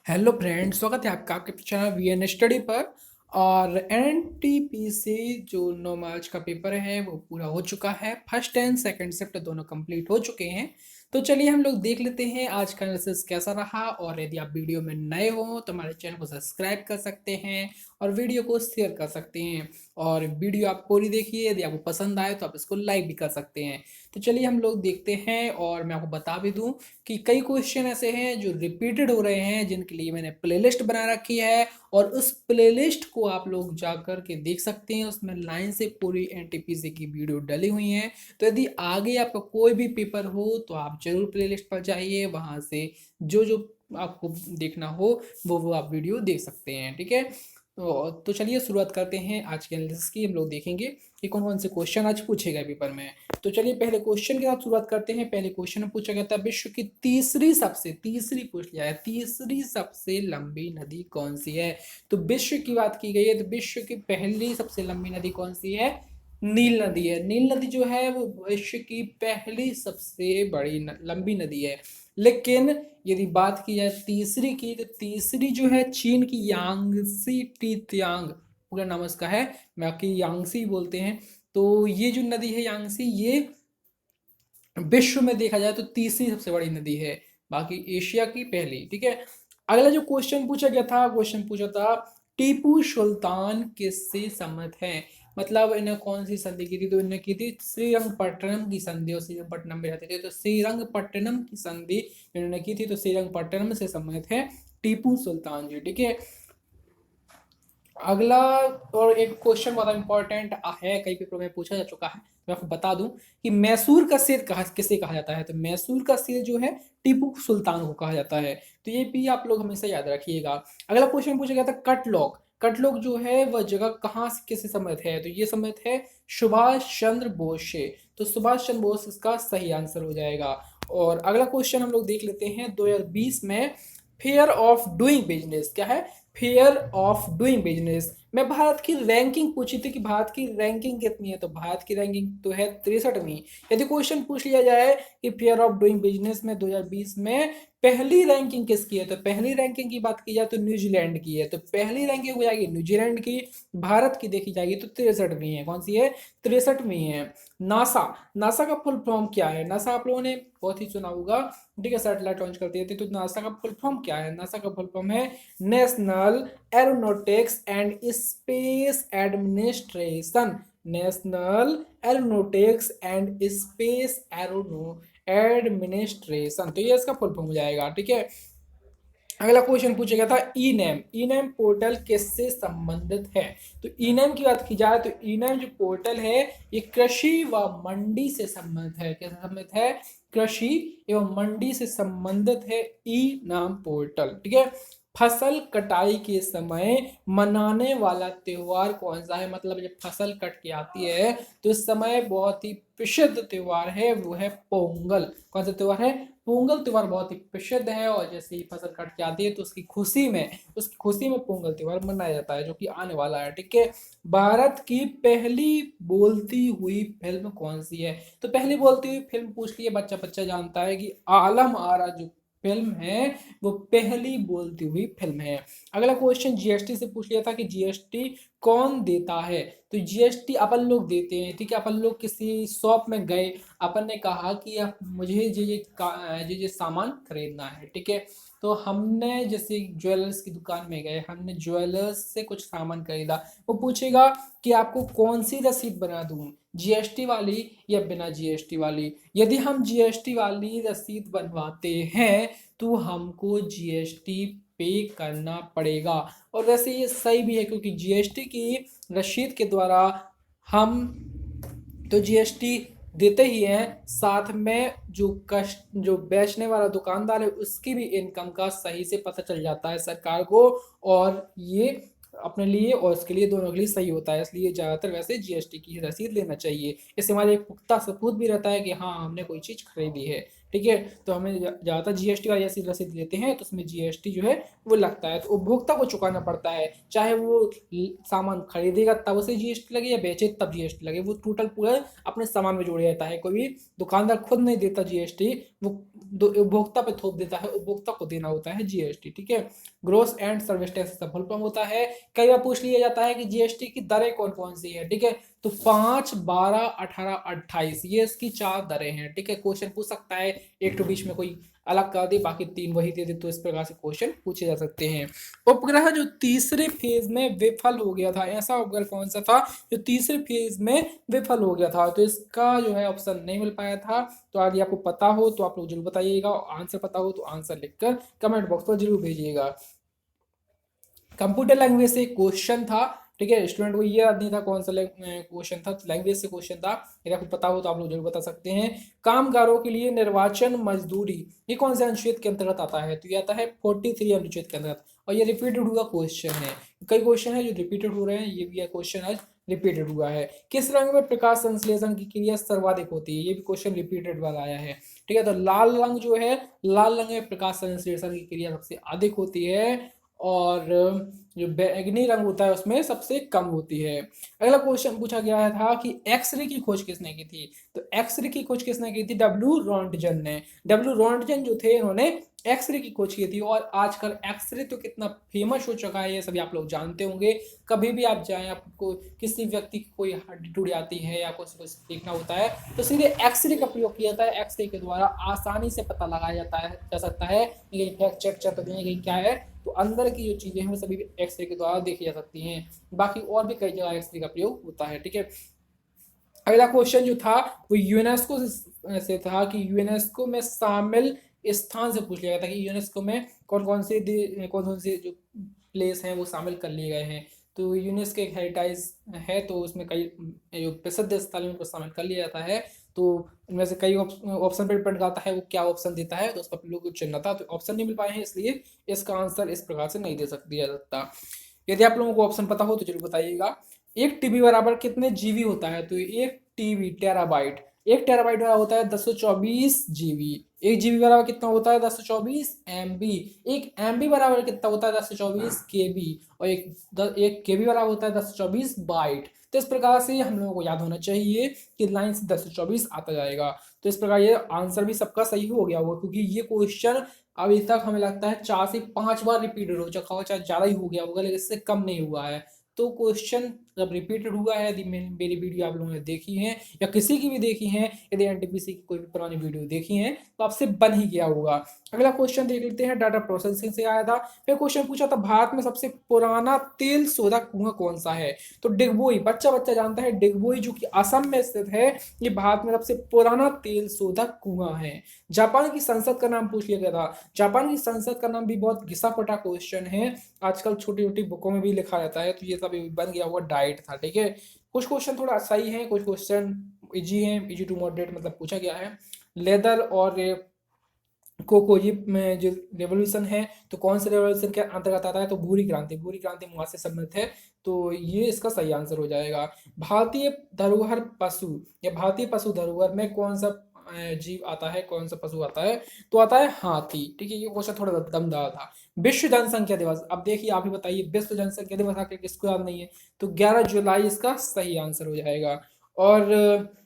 Hello friends, स्वागत है आपका आपके चैनल वीएन स्टडी पर। और एनटीपीसी जो 9 मार्च का पेपर है वो पूरा हो चुका है। फर्स्ट एंड सेकंड शिफ्ट दोनों कंप्लीट हो चुके हैं। तो चलिए हम लोग देख लेते हैं आज का एनालिसिस कैसा रहा। और यदि आप वीडियो में नए हो तो हमारे चैनल को सब्सक्राइब कर सकते हैं और वीडियो को शेयर कर सकते हैं। और वीडियो आप पूरी देखिए, यदि आपको पसंद आए तो आप इसको लाइक भी कर सकते हैं। तो चलिए हम लोग देखते हैं। और मैं आपको बता भी दूं कि कई क्वेश्चन ऐसे हैं जो रिपीटेड हो रहे हैं, जिनके लिए मैंने प्लेलिस्ट बना रखी है। और उस प्लेलिस्ट को आप लोग जाकर के देख सकते हैं, उसमें लाइन से पूरी एनटीपीसी की वीडियो डली हुई है। तो यदि आगे आपका कोई भी पेपर हो तो आप जरूर प्लेलिस्ट पर जाइए, वहां से जो जो आपको देखना हो वो आप वीडियो देख सकते हैं। ठीक है। तो चलिए शुरुआत करते हैं आज के एनालिसिस की। हम लोग देखेंगे कि कौन कौन से क्वेश्चन आज पूछे गए पेपर में। तो चलिए पहले क्वेश्चन के साथ शुरुआत करते हैं। पहले क्वेश्चन में पूछा गया था विश्व की तीसरी पूछ लिया है, तीसरी सबसे लंबी नदी कौन सी है। तो विश्व की बात की गई है तो विश्व की पहली सबसे लंबी नदी कौन सी है? नील नदी है। नील नदी जो है वो विश्व की पहली सबसे बड़ी लंबी नदी है। लेकिन यदि बात की जाए तीसरी की, तो तीसरी जो है चीन की यांगसी टीत्यांग, पूरा नाम उसका है, बाकी यांगसी बोलते हैं। तो ये जो नदी है यांगसी, ये विश्व में देखा जाए तो तीसरी सबसे बड़ी नदी है, बाकी एशिया की पहली। ठीक है। अगला जो क्वेश्चन पूछा गया था, क्वेश्चन पूछा था टीपू सुल्तान किससे सम्मत है। मतलब इन्हें कौन सी संधि की थी? तो इन्हें की थी श्रीरंगपट्टनम की संधि, और श्रीरंगपट्टनम में रहते थे तो श्रीरंगपट्टनम की संधि इन्होंने की थी। तो श्रीरंगपट्टनम से सम्मत है टीपू सुल्तान जी। ठीक है। अगला और एक क्वेश्चन बहुत इंपॉर्टेंट है, कई पेपरों में पूछा जा चुका है, मैं आपको बता दूं कि मैसूर का शेर किसे कहा जाता है। तो मैसूर का शेर जो है टीपू सुल्तान को कहा जाता है। तो ये भी आप लोग हमेशा याद रखिएगा। अगला क्वेश्चन पूछा गया था कटलॉक। कटलॉक जो है वह जगह कहाँ से किसे सम्मिलित है? तो ये सम्मिलित है सुभाष चंद्र बोस से। तो सुभाष चंद्र बोस इसका सही आंसर हो जाएगा। और अगला क्वेश्चन हम लोग देख लेते हैं 2020 में फेयर ऑफ डूइंग बिजनेस क्या है? फेयर ऑफ डूइंग बिजनेस में भारत की रैंकिंग पूछी थी कि भारत की रैंकिंग कितनी है। तो भारत की रैंकिंग तो है 63वीं। यदि क्वेश्चन पूछ लिया जाए कि फेयर ऑफ डूइंग बिजनेस में 2020 में पहली रैंकिंग किसकी है, तो पहली रैंकिंग की बात की जाए तो न्यूजीलैंड की है। तो पहली रैंकिंग हो जाएगी न्यूजीलैंड की। भारत की देखी जाएगी तो 63वीं है। कौन सी है? 63वीं है। नासा, नासा का फुल फॉर्म क्या है? नासा आप लोगों ने बहुत ही सुना होगा। ठीक है, सैटेलाइट लॉन्च करती थी। तो नासा का फुल फॉर्म क्या है? नासा का फुल फॉर्म है national aeronautics and space administration. National aeronautics and space administration. तो ये इसका फुल फॉर्म हो जाएगा। ठीक है। अगला क्वेश्चन पूछा गया था E NAM. E NAM portal किससे संबंधित है? तो ई नैम की बात की जाए तो ई नैम जो पोर्टल है ये कृषि व मंडी से संबंधित है। कैसे संबंधित है? कृषि एवं मंडी से संबंधित है ई नाम पोर्टल। ठीक है। फसल कटाई के समय मनाने वाला त्योहार कौन सा है? मतलब जब फसल कट के आती है तो इस समय बहुत ही प्रसिद्ध त्योहार है, वो है पोंगल। कौन सा त्योहार है? पोंगल त्योहार बहुत ही प्रसिद्ध है। और जैसे ही फसल कट के आती है तो उसकी खुशी में पोंगल त्योहार मनाया जाता है, जो कि आने वाला है। ठीक है। भारत की पहली बोलती हुई फिल्म कौन सी है? तो पहली बोलती हुई फिल्म पूछ लिया, बच्चा बच्चा जानता है कि आलम आरा जो फिल्म है वो पहली बोलती हुई फिल्म है। अगला क्वेश्चन जीएसटी से पूछ लिया था कि जीएसटी कौन देता है। तो जीएसटी अपन लोग देते हैं। ठीक है। अपन लोग किसी शॉप में गए, अपन ने कहा कि अब मुझे ये सामान खरीदना है। ठीक है। तो हमने जैसे ज्वेलर्स की दुकान में गए, हमने ज्वेलर्स से कुछ सामान खरीदा। वो पूछेगा कि आपको कौन सी रसीद बना दूं, जीएसटी वाली या बिना जीएसटी वाली। यदि हम जीएसटी वाली रसीद बनवाते हैं तो हमको जीएसटी पे करना पड़ेगा। और वैसे ये सही भी है, क्योंकि जीएसटी की रसीद के द्वारा हम तो जीएसटी देते ही हैं, साथ में जो बेचने वाला दुकानदार है उसकी भी इनकम का सही से पता चल जाता है सरकार को। और ये अपने लिए और उसके लिए, दोनों के लिए सही होता है। इसलिए ज़्यादातर वैसे जीएसटी की रसीद लेना चाहिए। इससे हमारे एक पुख्ता सबूत भी रहता है कि हाँ, हमने कोई चीज़ खरीदी है। ठीक है। तो हमें ज़्यादातर जीएसटी वाली ऐसी रसीद लेते हैं तो उसमें जीएसटी जो है वो लगता है, तो उपभोक्ता को चुकाना पड़ता है, चाहे वो सामान खरीदेगा तब उसे जीएसटी लगे या बेचे तब जीएसटी लगे, वो टोटल पूरा अपने सामान में जोड़ जाता है। कोई भी दुकानदार खुद नहीं देता जीएसटी, वो उपभोक्ता पे थोप देता है, उपभोक्ता को देना होता है जीएसटी, ठीक है। ग्रोस एंड सर्विस टैक्स का फुल फॉर्म होता है। कई बार पूछ लिया जाता है कि जीएसटी की दरें कौन कौन सी है, ठीक है। तो 5, 12, 18, 28 ये इसकी 4 दरें हैं, ठीक है। क्वेश्चन पूछ सकता है, एक तो बीच में कोई अलग कर दे, बाकी 3 वही दे दे, तो इस प्रकार से क्वेश्चन पूछे जा सकते हैं। उपग्रह जो तीसरे फेज में विफल हो गया था, ऐसा उपग्रह कौन सा था जो तीसरे फेज में विफल हो गया था? तो इसका जो है ऑप्शन नहीं मिल पाया था। तो अगर आपको पता हो तो आप लोग जरूर बताइएगा, और आंसर पता हो तो आंसर लिखकर कमेंट बॉक्स पर जरूर भेजिएगा। कंप्यूटर लैंग्वेज से क्वेश्चन था, ठीक है। स्टूडेंट को ये याद नहीं था कौन सा क्वेश्चन था, तो लैंग्वेज से क्वेश्चन था। यदि आपको पता हो तो आप लोग जरूर बता सकते हैं। कामगारों के लिए निर्वाचन मजदूरी ये कौन से अनुच्छेद के अंतर्गत आता है? तो ये आता है 43 अनुच्छेद के अंतर्गत, और ये रिपीटेड हुआ क्वेश्चन है। कई क्वेश्चन है जो रिपीटेड हो रहे हैं, ये भी क्वेश्चन आज रिपीटेड हुआ है। किस रंग में प्रकाश संश्लेषण की क्रिया सर्वाधिक होती है? ये भी क्वेश्चन रिपीटेड वाला आया है, ठीक है। तो लाल रंग जो है, लाल रंग में प्रकाश संश्लेषण की क्रिया सबसे अधिक होती है, और जो बैगनी रंग होता है उसमें सबसे कम होती है। अगला क्वेश्चन पूछा गया था कि एक्सरे की खोज किसने की थी? तो एक्सरे की खोज किसने की थी? डब्ल्यू रॉन्टजन ने। डब्ल्यू रॉन्टजन जो थे इन्होंने एक्सरे की खोज की थी, और आजकल एक्सरे तो कितना फेमस हो चुका है ये सभी आप लोग जानते होंगे। कभी भी आप जाएं, आपको किसी व्यक्ति की कोई हड्डी टूट जाती है या कुछ कुछ देखना होता है तो सीधे एक्सरे का प्रयोग किया जाता है। एक्सरे के द्वारा आसानी से पता लगाया जा सकता है कि फ्रैक्चर तो नहीं है, क्या है। तो अंदर की जो चीजें हैं वो सभी एक्सरे के द्वारा देखी जा सकती हैं। बाकी और भी कई जगह एक्सरे का प्रयोग होता है, ठीक है। अगला क्वेश्चन जो था वो यूनेस्को से था, कि यूनेस्को में शामिल स्थान से पूछ लिया गया था कि यूनेस्को में कौन कौन से जो प्लेस हैं वो शामिल कर लिए गए हैं। तो यूनेस्को एक हेरिटेज है, तो उसमें कई जो प्रसिद्ध स्थल उनको शामिल कर लिया जाता है। तो इनमें से कई ऑप्शन पर डिपेंड करता है वो क्या ऑप्शन देता है, तो उसका लोग चुनना था। तो ऑप्शन नहीं मिल पाए हैं, इसलिए इसका आंसर इस प्रकार से नहीं दे दिया जा सकता। यदि आप लोगों को ऑप्शन पता हो तो जरूर बताइएगा। एक टीबी बराबर कितने जीबी होता है? तो एक टीबी टेराबाइट, एक टेराबाइट बराबर होता है 1024 जीबी। एक जीबी बराबर कितना होता है? 1024 एमबी। एक एमबी बराबर कितना होता है? 1024 केबी। और एक केबी बराबर होता है 1024 बाइट। तो इस प्रकार से हम लोगों को याद होना चाहिए कि लाइन से 1024 आता जाएगा। तो इस प्रकार ये आंसर भी सबका सही हो गया होगा, क्योंकि ये क्वेश्चन अभी तक हमें लगता है 4 से 5 बार रिपीटेड हो चुका होगा, चाहे ज़्यादा ही हो गया होगा, लेकिन इससे कम नहीं हुआ है। तो क्वेश्चन जब रिपीटेड हुआ है, यदि मेरी वीडियो आप लोगों ने देखी है या किसी की भी देखी है, यदि एनटीपीसी की कोई भी पुरानी वीडियो देखी है तो आपसे बन ही गया होगा। अगला क्वेश्चन देख लेते हैं, डाटा प्रोसेसिंग से आया था। फिर क्वेश्चन पूछा था भारत में सबसे पुराना तेल शोधक कुआं कौन सा है? तो डिगबोई, बच्चा बच्चा जानता है, डिगबोई जो कि असम में स्थित है, ये भारत में सबसे पुराना तेल शोधक कुआं है। जापान की संसद का नाम पूछ लिया गया था। जापान की संसद का नाम भी बहुत घिसा पटा क्वेश्चन है, आजकल छोटी छोटी बुकों में भी लिखा जाता है, तो ये सब बन गया हुआ डाइट था, ठीक है। कुछ क्वेश्चन थोड़ा सही है, कुछ क्वेश्चन इजी है, इजी टू मॉडरेट मतलब पूछा गया है। लेदर और कोकोजी में जो रेवोल्यूशन है, तो कौन से रेवोल्यूशन के अंतर्गत आता है? तो भूरी क्रांति, भूरी क्रांति वहां से संबंधित है, तो ये इसका सही आंसर हो जाएगा। भारतीय धरोहर पशु या भारतीय पशु धरोहर में कौन सा जीव आता है, कौन सा पशु आता है? तो आता है हाथी, ठीक है। ये क्वेश्चन थोड़ा दमदार था। विश्व जनसंख्या दिवस, अब देखिए आप ही बताइए, विश्व जनसंख्या दिवस आखिर किसको याद नहीं है? तो 11 जुलाई इसका सही आंसर हो जाएगा। और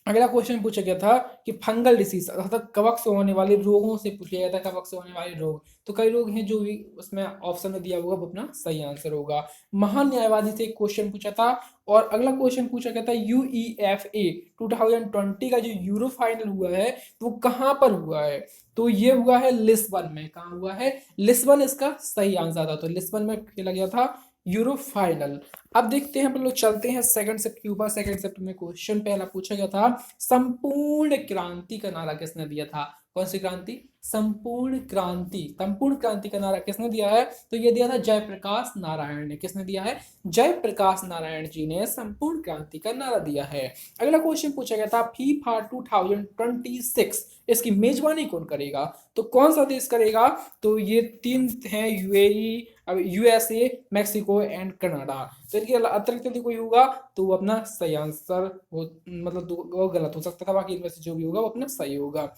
अगला क्वेश्चन पूछा गया था कि फंगल डिसीज अर्थात कवक से होने वाले रोगों से पूछ लिया गया था, कवक से होने वाले रोग। तो कई रोग हैं जो भी उसमें ऑप्शन में दिया हुआ वो अपना सही आंसर होगा। महान न्यायवादी से एक क्वेश्चन पूछा था। और अगला क्वेश्चन पूछा गया था यूईएफए 2020 का जो यूरो फाइनल हुआ है तो वो कहाँ पर हुआ है? तो ये हुआ है लिस्बन में। कहाँ हुआ है? लिस्बन इसका सही आंसर था। तो लिस्बन में खेला गया था यूरो फाइनल। अब देखते हैं, हम लोग चलते हैं सेकंड शिफ्ट के ऊपर। सेकंड शिफ्ट में क्वेश्चन पहला पूछा गया था, संपूर्ण क्रांति का नारा किसने दिया था? कौन सी क्रांति? संपूर्ण क्रांति। संपूर्ण क्रांति का नारा किसने दिया है? तो ये दिया था जयप्रकाश नारायण ने। किसने दिया है? जयप्रकाश नारायण जी ने संपूर्ण क्रांति का नारा दिया है। अगला क्वेश्चन पूछा गया था फीफा 2026 इसकी मेजबानी कौन करेगा? तो कौन सा देश करेगा? तो ये तीन हैं, UAE, USA, Mexico and Canada. तो इनके अतिरिक्त यदि कोई होगा तो वो अपना सही आंसर हो, मतलब वो गलत हो सकता था, बाकी इनमें से जो भी होगा वो अपना सही होगा।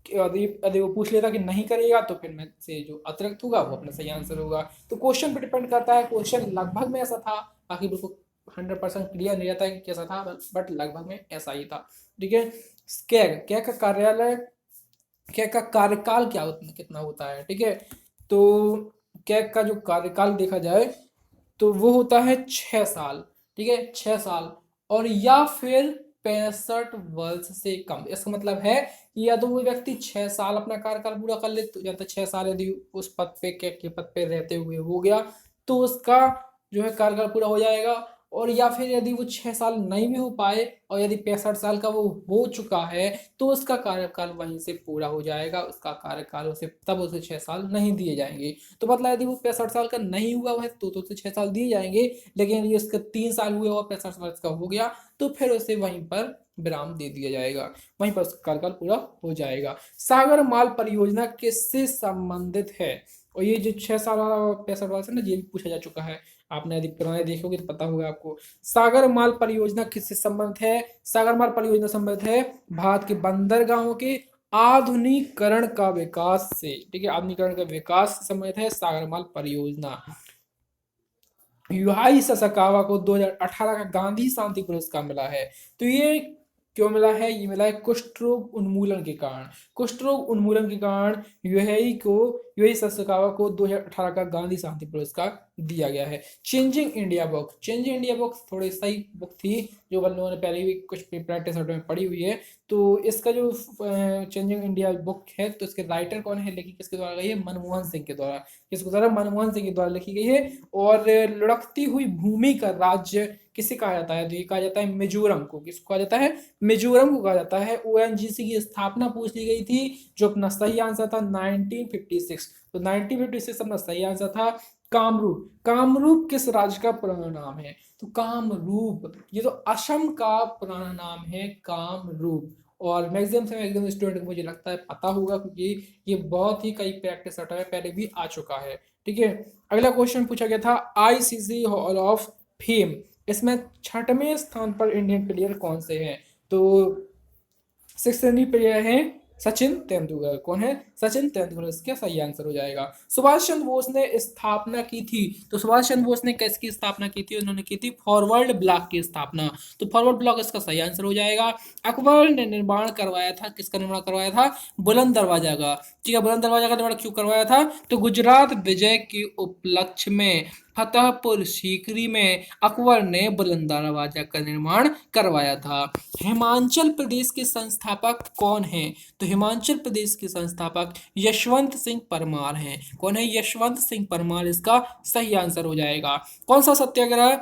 यदि वो पूछ लेता कि नहीं करेगा तो फिर में से जो अतिरिक्त होगा वो अपना सही आंसर होगा। तो क्वेश्चन पे डिपेंड करता है, क्वेश्चन लगभग में ऐसा था, बाकी बिल्कुल 100% क्लियर नहीं रहता है कि कैसा था, बट लगभग में ऐसा ही था। ठीक है। कैग कैग का कार्यालय, कैग का कार्यकाल कितना होता है? ठीक है। तो कैग का जो कार्यकाल देखा जाए तो वो होता है 6 साल। ठीक है, 6 साल, और या फिर 65 वर्ष से कम। इसका मतलब है कि या तो वो व्यक्ति 6 साल अपना कार्यकाल पूरा कर ले, तो या तो 6 साल यदि उस पद पे के पद पे रहते हुए हो गया तो उसका जो है कार्यकाल पूरा हो जाएगा। और या फिर यदि वो 6 साल नहीं भी हो पाए और यदि 65 साल का वो हो चुका है तो उसका कार्यकाल वहीं से पूरा हो जाएगा, उसका कार्यकाल उसे तब उसे 6 साल नहीं दिए जाएंगे। तो मतलब यदि वो 65 साल का नहीं हुआ है तो उसे 6 साल दिए जाएंगे, लेकिन यदि उसका 3 साल हुए और 65 वर्ष का हो गया तो फिर उसे वहीं पर विराम दे दिया जाएगा, वहीं पर उसका कार्यकाल पूरा हो जाएगा। सागर माल परियोजना किससे संबंधित है? और ये जो 6 साल वाला 65 वाला है ना, ये भी पूछा जा चुका है, आपने यदि पुराने देखोगे तो पता होगा आपको। सागर माल परियोजना किससे संबंधित है? सागर माल परियोजना संबंधित है भारत के बंदरगाहों के आधुनिकीकरण का विकास से। ठीक है, आधुनिकीकरण का विकास से संबंधित है सागर माल परियोजना। युहाई ससाकावा को 2018 का गांधी शांति पुरस्कार मिला है। तो ये क्यों मिला है? ये मिला है कुष्ठ रोग उन्मूलन के कारण। कुष्ठ रोग उन्मूलन के कारण युहाई ससाकावा को 2018 का गांधी शांति पुरस्कार दिया गया है। Changing India book, changing India book थोड़ी सही बुक थी जो हम लोगों ने पहले भी कुछ प्रैक्टिस में पढ़ी हुई है। तो इसका जो चेंजिंग इंडिया बुक है तो इसके राइटर कौन है, लिखी किसके द्वारा गई है? मनमोहन सिंह के द्वारा। किसके द्वारा? मनमोहन सिंह के द्वारा लिखी गई है। और लुढ़कती हुई भूमि का राज्य किसे कहा जाता है? तो ये कहा जाता है मिजोरम को। किसको कहा जाता है? मिजोरम को कहा जाता है। ओएनजीसी की स्थापना पूछ ली गई थी, जो अपना सही आंसर था 1956। तो 1956 अपना सही आंसर था। कामरूप, कामरूप किस राज्य का पुराना नाम है? तो कामरूप ये तो असम का पुराना नाम है, कामरूप। और मैक्सिमम से मैक्सिमम स्टूडेंट को मुझे लगता है पता होगा, क्योंकि ये बहुत ही कई प्रैक्टिस में पहले भी आ चुका है। ठीक है। अगला क्वेश्चन पूछा गया था आईसीसी हॉल ऑफ फेम, इसमें 6वें स्थान पर इंडियन प्लेयर कौन से हैं? तो 6 प्लेयर हैं सचिन तेंदुलकर। कौन है? सचिन तेंदुलकर इसका सही आंसर हो जाएगा। सुभाष चंद्र बोस ने स्थापना की थी, तो सुभाष चंद्र बोस ने किसकी स्थापना की थी? उन्होंने की थी फॉरवर्ड ब्लॉक की स्थापना। तो फॉरवर्ड ब्लॉक इसका सही आंसर हो जाएगा। अकबर ने निर्माण करवाया था, किसका निर्माण करवाया था? बुलंद दरवाजा का। ठीक है, बुलंद दरवाजा का निर्माण क्यों करवाया था? तो गुजरात विजय के उपलक्ष्य में फतेहपुर सीकरी में अकबर ने बुलंद दरवाजा का निर्माण करवाया था। हिमाचल प्रदेश के संस्थापक कौन हैं? तो हिमाचल प्रदेश के संस्थापक यशवंत सिंह परमार हैं। कौन है? यशवंत सिंह परमार इसका सही आंसर हो जाएगा। कौन सा सत्याग्रह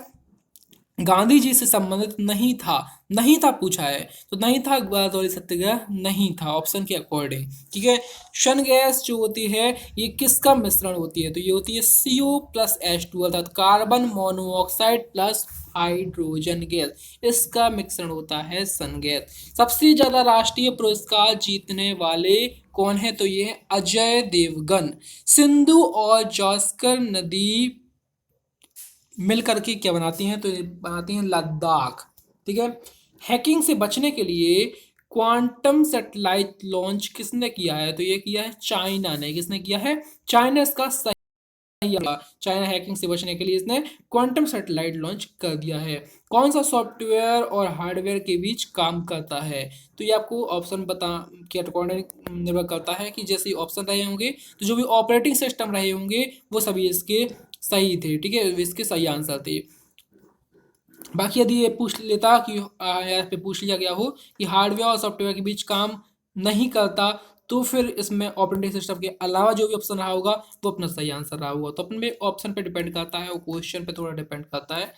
गांधी जी से संबंधित नहीं था? नहीं था पूछा है, तो नहीं था बारदौली सत्याग्रह नहीं था, ऑप्शन के अकॉर्डिंग। ठीक है। शन गैस जो होती है ये किसका मिश्रण होती है? तो ये होती है CO प्लस H2 अर्थात carbon monoxide plus hydrogen gas, इसका मिश्रण होता है सन गैस। सबसे ज्यादा राष्ट्रीय पुरस्कार जीतने वाले कौन है? तो ये है अजय देवगन। सिंधु और जास्कर नदी मिलकर के क्या बनाती हैं? तो ये बनाती हैं लद्दाख। ठीक है। हैकिंग से बचने के लिए क्वांटम सैटेलाइट लॉन्च किसने किया है? तो ये किया है चाइना ने। किसने किया है? चाइना इसका सही। चाइना हैकिंग से बचने के लिए इसने क्वांटम सैटेलाइट लॉन्च कर दिया है। कौन सा सॉफ्टवेयर और हार्डवेयर के बीच काम करता है? तो ये आपको ऑप्शन बता के अकॉर्डिंग निर्भर करता है कि जैसे ऑप्शन रहे होंगे तो जो भी ऑपरेटिंग सिस्टम रहे होंगे वो सभी इसके सही थे। ठीक है, इसके सही आंसर थे। बाकी यदि ये पूछ लेता कि यहाँ पे पूछ लिया गया हो कि हार्डवेयर और सॉफ्टवेयर के बीच काम नहीं करता, तो फिर इसमें ऑपरेटिंग सिस्टम के अलावा जो भी ऑप्शन रहा होगा वो अपना सही आंसर रहा होगा। तो अपने ऑप्शन पे डिपेंड करता है और क्वेश्चन पे थोड़ा डिपेंड करता है।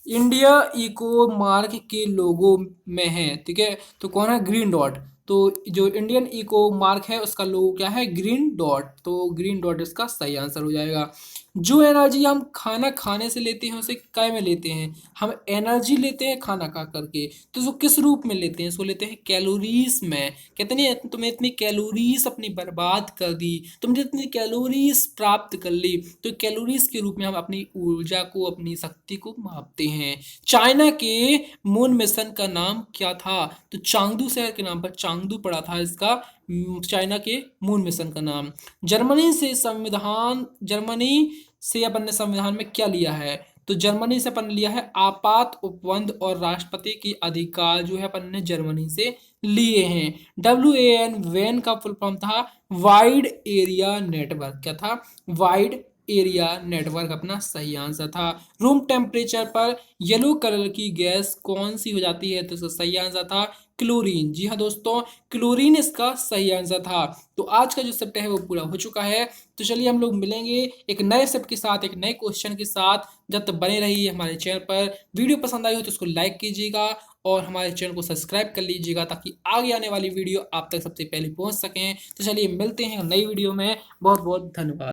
इंडिया इको मार्क के लोगो में है, ठीक है, तो कौन है? Green dot. तो जो इंडियन इको मार्क है उसका लोगो क्या है, ग्रीन डॉट, तो ग्रीन डॉट इसका सही आंसर हो जाएगा। जो एनर्जी हम खाना खाने से लेते हैं उसे काय में लेते हैं, हम एनर्जी लेते हैं खाना खा करके, तो उसको किस रूप में लेते हैं, इसको लेते हैं कैलोरीज में। कहते नहीं तुमने इतनी कैलोरीज अपनी बर्बाद कर दी, तुमने इतनी कैलोरीज प्राप्त कर ली, तो कैलोरीज के रूप में हम अपनी ऊर्जा को, अपनी शक्ति को मापते हैं। चाइना के मून मिशन का नाम क्या था, तो चांगदू शहर के नाम पर चांगदू पड़ा था इसका चाइना के मून मिशन का नाम। जर्मनी से अपन ने संविधान में क्या लिया है, तो जर्मनी से अपन ने लिया है आपात उपबंध और राष्ट्रपति की अधिकार, जो है अपन ने जर्मनी से लिए हैं। WAN वैन का फुल फॉर्म था वाइड एरिया नेटवर्क, क्या था, वाइड एरिया नेटवर्क अपना सही आंसर था। रूम टेम्परेचर पर येलो कलर की गैस कौन सी हो जाती है, तो इसका सही आंसर था क्लोरीन। जी हाँ दोस्तों, क्लोरीन इसका सही आंसर था। तो आज का जो सेप्ट है वो पूरा हो चुका है। तो चलिए हम लोग मिलेंगे एक नए सेप्ट के साथ, एक नए क्वेश्चन के साथ। जब तक बने रहिए हमारे चैनल पर। वीडियो पसंद आई हो तो उसको लाइक कीजिएगा और हमारे चैनल को सब्सक्राइब कर लीजिएगा, ताकि आगे आने वाली वीडियो आप तक सबसे पहले पहुंच सकें। तो चलिए मिलते हैं नई वीडियो में। बहुत बहुत धन्यवाद।